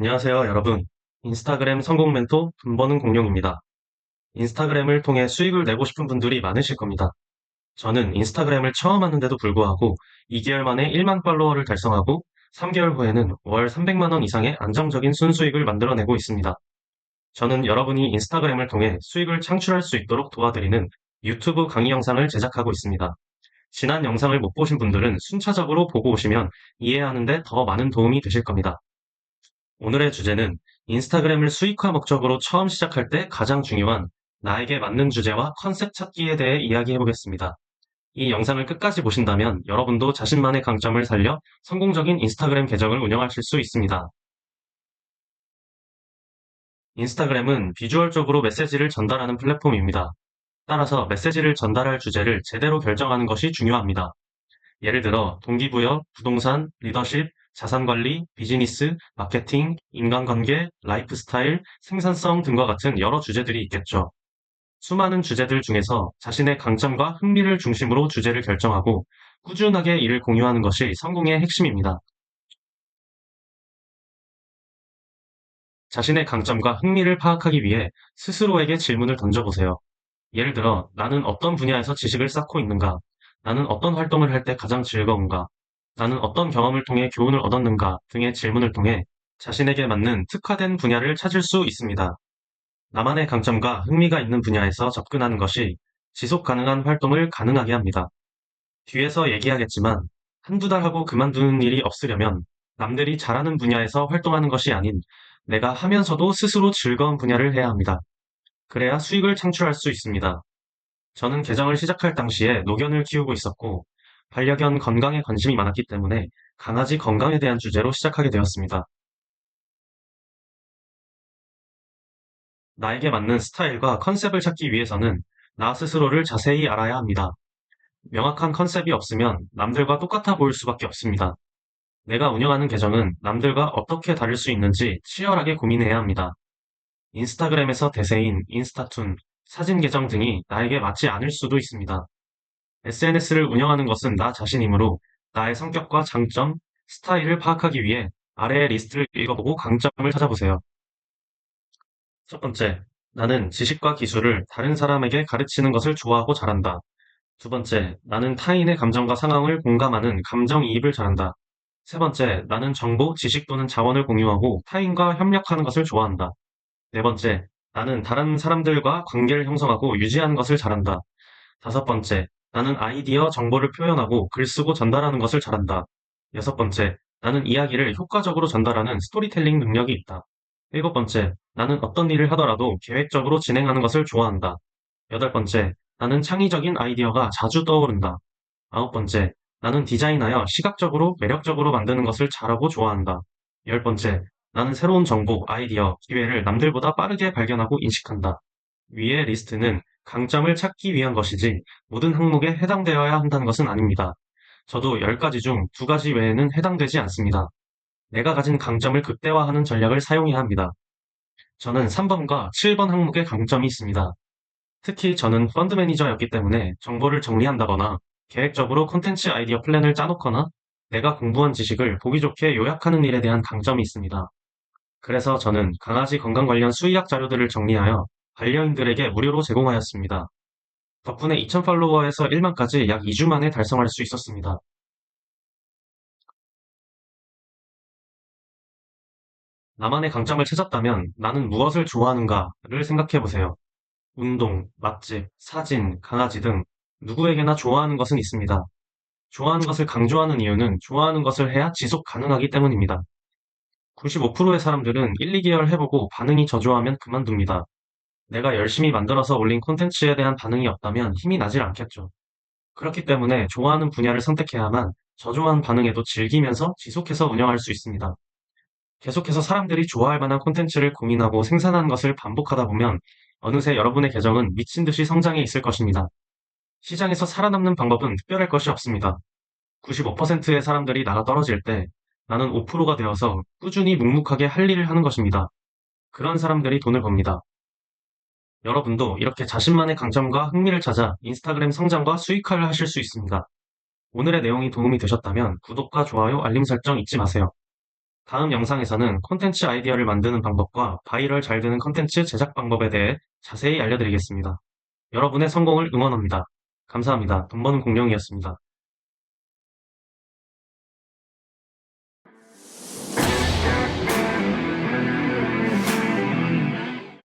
안녕하세요, 여러분. 인스타그램 성공 멘토 돈 버는 공룡입니다. 인스타그램을 통해 수익을 내고 싶은 분들이 많으실 겁니다. 저는 인스타그램을 처음 하는데도 불구하고 2개월 만에 1만 팔로워를 달성하고 3개월 후에는 월 300만 원 이상의 안정적인 순수익을 만들어내고 있습니다. 저는 여러분이 인스타그램을 통해 수익을 창출할 수 있도록 도와드리는 유튜브 강의 영상을 제작하고 있습니다. 지난 영상을 못 보신 분들은 순차적으로 보고 오시면 이해하는 데 더 많은 도움이 되실 겁니다. 오늘의 주제는 인스타그램을 수익화 목적으로 처음 시작할 때 가장 중요한 나에게 맞는 주제와 컨셉 찾기에 대해 이야기해 보겠습니다. 이 영상을 끝까지 보신다면 여러분도 자신만의 강점을 살려 성공적인 인스타그램 계정을 운영하실 수 있습니다. 인스타그램은 비주얼적으로 메시지를 전달하는 플랫폼입니다. 따라서 메시지를 전달할 주제를 제대로 결정하는 것이 중요합니다. 예를 들어 동기부여, 부동산, 리더십, 자산관리, 비즈니스, 마케팅, 인간관계, 라이프스타일, 생산성 등과 같은 여러 주제들이 있겠죠. 수많은 주제들 중에서 자신의 강점과 흥미를 중심으로 주제를 결정하고 꾸준하게 이를 공유하는 것이 성공의 핵심입니다. 자신의 강점과 흥미를 파악하기 위해 스스로에게 질문을 던져보세요. 예를 들어, 나는 어떤 분야에서 지식을 쌓고 있는가? 나는 어떤 활동을 할 때 가장 즐거운가? 나는 어떤 경험을 통해 교훈을 얻었는가? 등의 질문을 통해 자신에게 맞는 특화된 분야를 찾을 수 있습니다. 나만의 강점과 흥미가 있는 분야에서 접근하는 것이 지속 가능한 활동을 가능하게 합니다. 뒤에서 얘기하겠지만, 한두 달 하고 그만두는 일이 없으려면 남들이 잘하는 분야에서 활동하는 것이 아닌 내가 하면서도 스스로 즐거운 분야를 해야 합니다. 그래야 수익을 창출할 수 있습니다. 저는 계정을 시작할 당시에 노견을 키우고 있었고, 반려견 건강에 관심이 많았기 때문에 강아지 건강에 대한 주제로 시작하게 되었습니다. 나에게 맞는 스타일과 컨셉을 찾기 위해서는 나 스스로를 자세히 알아야 합니다. 명확한 컨셉이 없으면 남들과 똑같아 보일 수밖에 없습니다. 내가 운영하는 계정은 남들과 어떻게 다를 수 있는지 치열하게 고민해야 합니다. 인스타그램에서 대세인 인스타툰, 사진 계정 등이 나에게 맞지 않을 수도 있습니다. SNS를 운영하는 것은 나 자신이므로 나의 성격과 장점, 스타일을 파악하기 위해 아래의 리스트를 읽어보고 강점을 찾아보세요. 첫 번째, 나는 지식과 기술을 다른 사람에게 가르치는 것을 좋아하고 잘한다. 두 번째, 나는 타인의 감정과 상황을 공감하는 감정이입을 잘한다. 세 번째, 나는 정보, 지식 또는 자원을 공유하고 타인과 협력하는 것을 좋아한다. 네 번째, 나는 다른 사람들과 관계를 형성하고 유지하는 것을 잘한다. 다섯 번째, 나는 아이디어, 정보를 표현하고 글 쓰고 전달하는 것을 잘한다. 여섯 번째, 나는 이야기를 효과적으로 전달하는 스토리텔링 능력이 있다. 일곱 번째, 나는 어떤 일을 하더라도 계획적으로 진행하는 것을 좋아한다. 여덟 번째, 나는 창의적인 아이디어가 자주 떠오른다. 아홉 번째, 나는 디자인하여 시각적으로 매력적으로 만드는 것을 잘하고 좋아한다. 열 번째, 나는 새로운 정보, 아이디어, 기회를 남들보다 빠르게 발견하고 인식한다. 위의 리스트는 강점을 찾기 위한 것이지 모든 항목에 해당되어야 한다는 것은 아닙니다. 저도 10가지 중 2가지 외에는 해당되지 않습니다. 내가 가진 강점을 극대화하는 전략을 사용해야 합니다. 저는 3번과 7번 항목에 강점이 있습니다. 특히 저는 펀드 매니저였기 때문에 정보를 정리한다거나 계획적으로 콘텐츠 아이디어 플랜을 짜놓거나 내가 공부한 지식을 보기 좋게 요약하는 일에 대한 강점이 있습니다. 그래서 저는 강아지 건강 관련 수의학 자료들을 정리하여 반려인들에게 무료로 제공하였습니다. 덕분에 2,000 팔로워에서 1만까지 약 2주 만에 달성할 수 있었습니다. 나만의 강점을 찾았다면 나는 무엇을 좋아하는가를 생각해 보세요. 운동, 맛집, 사진, 강아지 등 누구에게나 좋아하는 것은 있습니다. 좋아하는 것을 강조하는 이유는 좋아하는 것을 해야 지속 가능하기 때문입니다. 95%의 사람들은 1, 2개월 해보고 반응이 저조하면 그만둡니다. 내가 열심히 만들어서 올린 콘텐츠에 대한 반응이 없다면 힘이 나질 않겠죠. 그렇기 때문에 좋아하는 분야를 선택해야만 저조한 반응에도 즐기면서 지속해서 운영할 수 있습니다. 계속해서 사람들이 좋아할 만한 콘텐츠를 고민하고 생산하는 것을 반복하다 보면 어느새 여러분의 계정은 미친 듯이 성장해 있을 것입니다. 시장에서 살아남는 방법은 특별할 것이 없습니다. 95%의 사람들이 나가 떨어질 때 나는 5%가 되어서 꾸준히 묵묵하게 할 일을 하는 것입니다. 그런 사람들이 돈을 법니다. 여러분도 이렇게 자신만의 강점과 흥미를 찾아 인스타그램 성장과 수익화를 하실 수 있습니다. 오늘의 내용이 도움이 되셨다면 구독과 좋아요, 알림 설정 잊지 마세요. 다음 영상에서는 콘텐츠 아이디어를 만드는 방법과 바이럴 잘 되는 콘텐츠 제작 방법에 대해 자세히 알려드리겠습니다. 여러분의 성공을 응원합니다. 감사합니다. 돈 버는 공룡이었습니다.